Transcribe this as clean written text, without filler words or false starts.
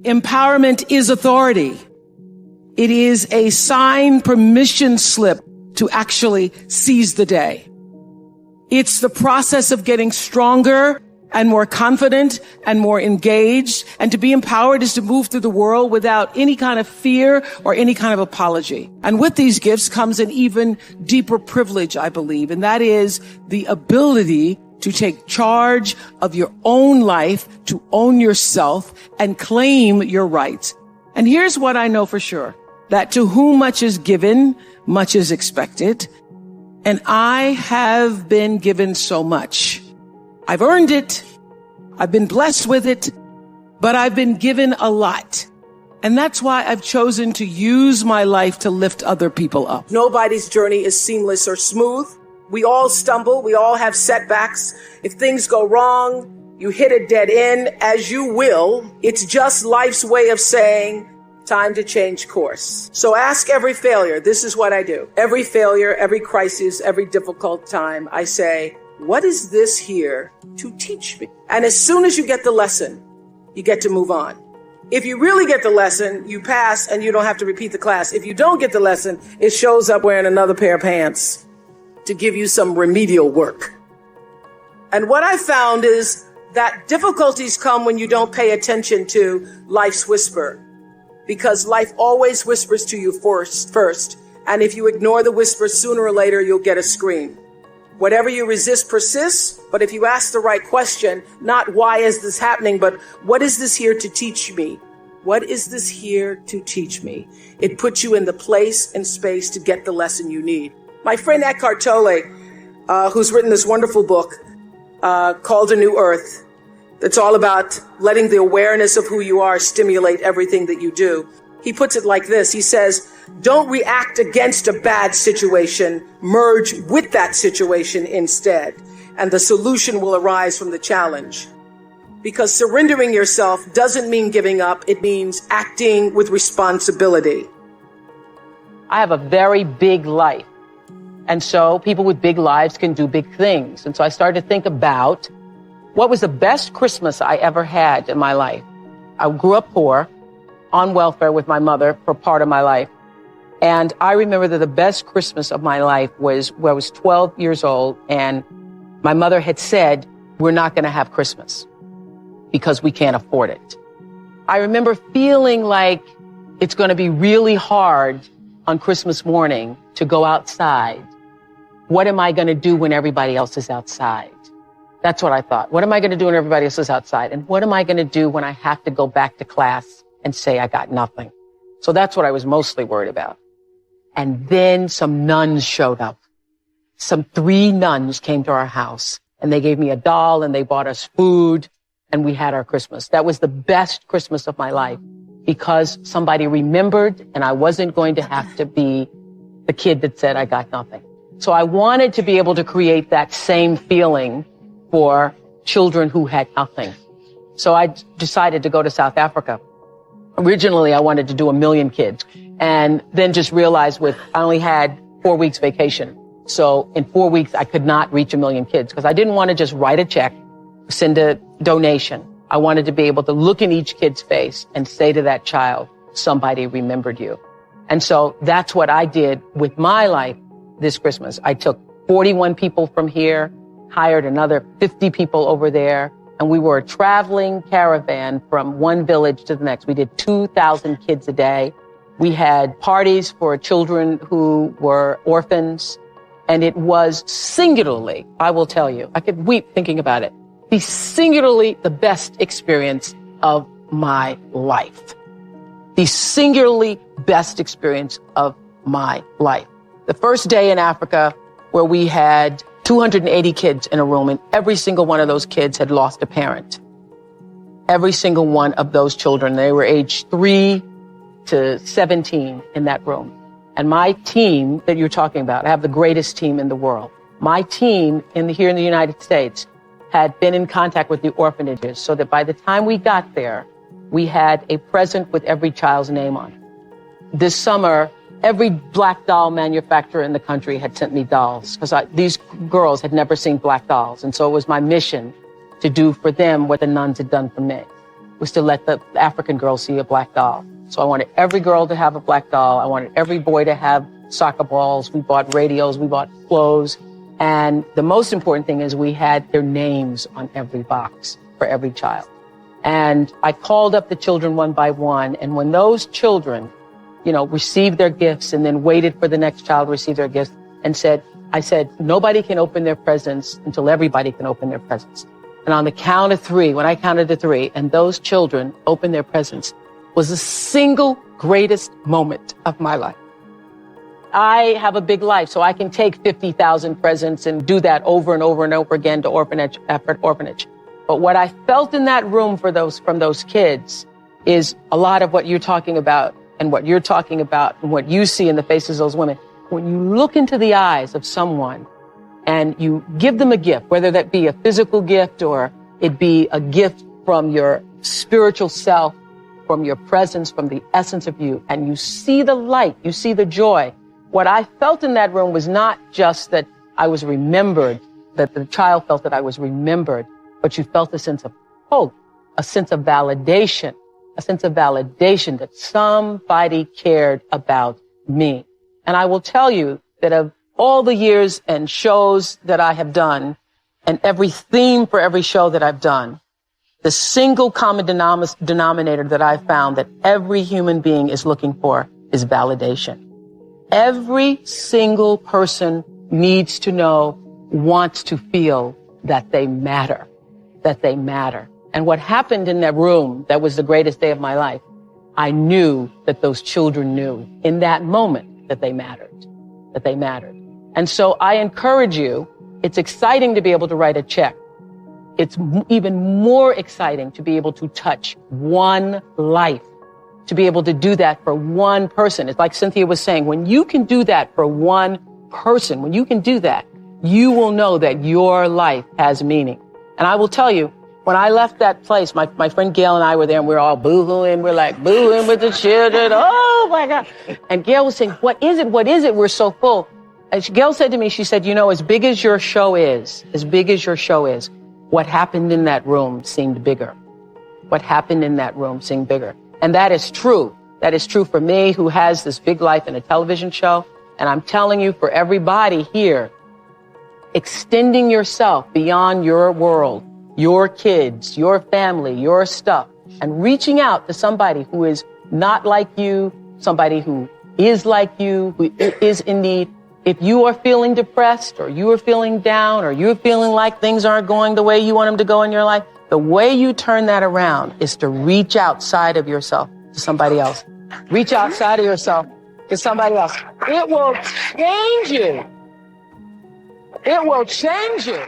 Empowerment is authority. It is a signed permission slip to actually seize the day. It's the process of getting stronger and more confident and more engaged. And to be empowered is to move through the world without any kind of fear or any kind of apology. And with these gifts comes an even deeper privilege, I believe, and that is the ability to take charge of your own life, to own yourself and claim your rights. And here's what I know for sure, that to whom much is given, much is expected. And I have been given so much. I've earned it. I've been blessed with it, but I've been given a lot. And that's why I've chosen to use my life to lift other people up. Nobody's journey is seamless or smooth. We all stumble. We all have setbacks. If things go wrong, you hit a dead end, as you will. It's just life's way of saying, time to change course. So ask every failure. This is what I do. Every failure, every crisis, every difficult time, I say, what is this here to teach me? And as soon as you get the lesson, you get to move on. If you really get the lesson, you pass and you don't have to repeat the class. If you don't get the lesson, it shows up wearing another pair of pants to give you some remedial work. And what I found is that difficulties come when you don't pay attention to life's whisper, because life always whispers to you first. And if you ignore the whisper, sooner or later, you'll get a scream. Whatever you resist persists, but if you ask the right question, not why is this happening, but what is this here to teach me? What is this here to teach me? It puts you in the place and space to get the lesson you need. My friend Eckhart Tolle, who's written this wonderful book called A New Earth, that's all about letting the awareness of who you are stimulate everything that you do. He puts it like this. He says, don't react against a bad situation, merge with that situation instead, and the solution will arise from the challenge. Because surrendering yourself doesn't mean giving up. It means acting with responsibility. I have a very big life. And so people with big lives can do big things. And so I started to think about what was the best Christmas I ever had in my life. I grew up poor, on welfare with my mother for part of my life. And I remember that the best Christmas of my life was when I was 12 years old and my mother had said, we're not going to have Christmas because we can't afford it. I remember feeling like it's going to be really hard on Christmas morning to go outside. What am I going to do when everybody else is outside? That's what I thought. What am I going to do when everybody else is outside? And what am I going to do when I have to go back to class and say I got nothing? So that's what I was mostly worried about. And then some nuns showed up. 3 nuns came to our house and they gave me a doll and they bought us food and we had our Christmas. That was the best Christmas of my life because somebody remembered and I wasn't going to have to be the kid that said I got nothing. So I wanted to be able to create that same feeling for children who had nothing. So I decided to go to South Africa. Originally, I wanted to do 1 million kids and then just realized I only had 4 weeks vacation. So in 4 weeks, I could not reach 1 million kids because I didn't want to just write a check, send a donation. I wanted to be able to look in each kid's face and say to that child, somebody remembered you. And so that's what I did with my life this Christmas. I took 41 people from here, hired another 50 people over there. And we were a traveling caravan from one village to the next. We did 2,000 kids a day. We had parties for children who were orphans. And it was singularly, I will tell you, I could weep thinking about it, the best experience of my life. The singularly best experience of my life. The first day in Africa where we had 280 kids in a room, and every single one of those kids had lost a parent. Every single one of those children, they were aged 3 to 17 in that room. And my team that you're talking about, I have the greatest team in the world. My team here in the United States had been in contact with the orphanages so that by the time we got there, we had a present with every child's name on it. This summer, every black doll manufacturer in the country had sent me dolls because these girls had never seen black dolls. And so it was my mission to do for them what the nuns had done for me. was to let the African girls see a black doll. So I wanted every girl to have a black doll. I wanted every boy to have soccer balls. We bought radios. We bought clothes. And the most important thing is we had their names on every box for every child. And I called up the children one by one. And when those children, received their gifts and then waited for the next child to receive their gifts I said, nobody can open their presents until everybody can open their presents. And on the count of three, when I counted to three, and those children opened their presents, was the single greatest moment of my life. I have a big life, so I can take 50,000 presents and do that over and over and over again to orphanage after orphanage. But what I felt in that room from those kids is a lot of what you're talking about and what you're talking about and what you see in the faces of those women. When you look into the eyes of someone and you give them a gift, whether that be a physical gift or it be a gift from your spiritual self, from your presence, from the essence of you, and you see the light, you see the joy. What I felt in that room was not just that I was remembered, that the child felt that I was remembered, but you felt a sense of hope, a sense of validation that somebody cared about me. And I will tell you that of all the years and shows that I have done, and every theme for every show that I've done, the single common denominator that I've found that every human being is looking for is validation. Every single person needs to know, wants to feel that they matter, And what happened in that room, that was the greatest day of my life, I knew that those children knew in that moment that they mattered. And so I encourage you, it's exciting to be able to write a check. It's even more exciting to be able to touch one life, to be able to do that for one person. It's like Cynthia was saying, when you can do that for one person, when you can do that, you will know that your life has meaning. And I will tell you, when I left that place, my friend Gail and I were there, and we were all boo-hooing. We're like boo-hooing with the children. Oh, my God. And Gail was saying, what is it? We're so full. And Gail said to me, she said, as big as your show is, what happened in that room seemed bigger. And that is true. That is true for me, who has this big life in a television show. And I'm telling you, for everybody here, extending yourself beyond your world, your kids, your family, your stuff, and reaching out to somebody who is not like you, somebody who is like you, who is in need. If you are feeling depressed, or you are feeling down, or you're feeling like things aren't going the way you want them to go in your life, the way you turn that around is to reach outside of yourself to somebody else. Reach outside of yourself to somebody else. It will change you. It will change you.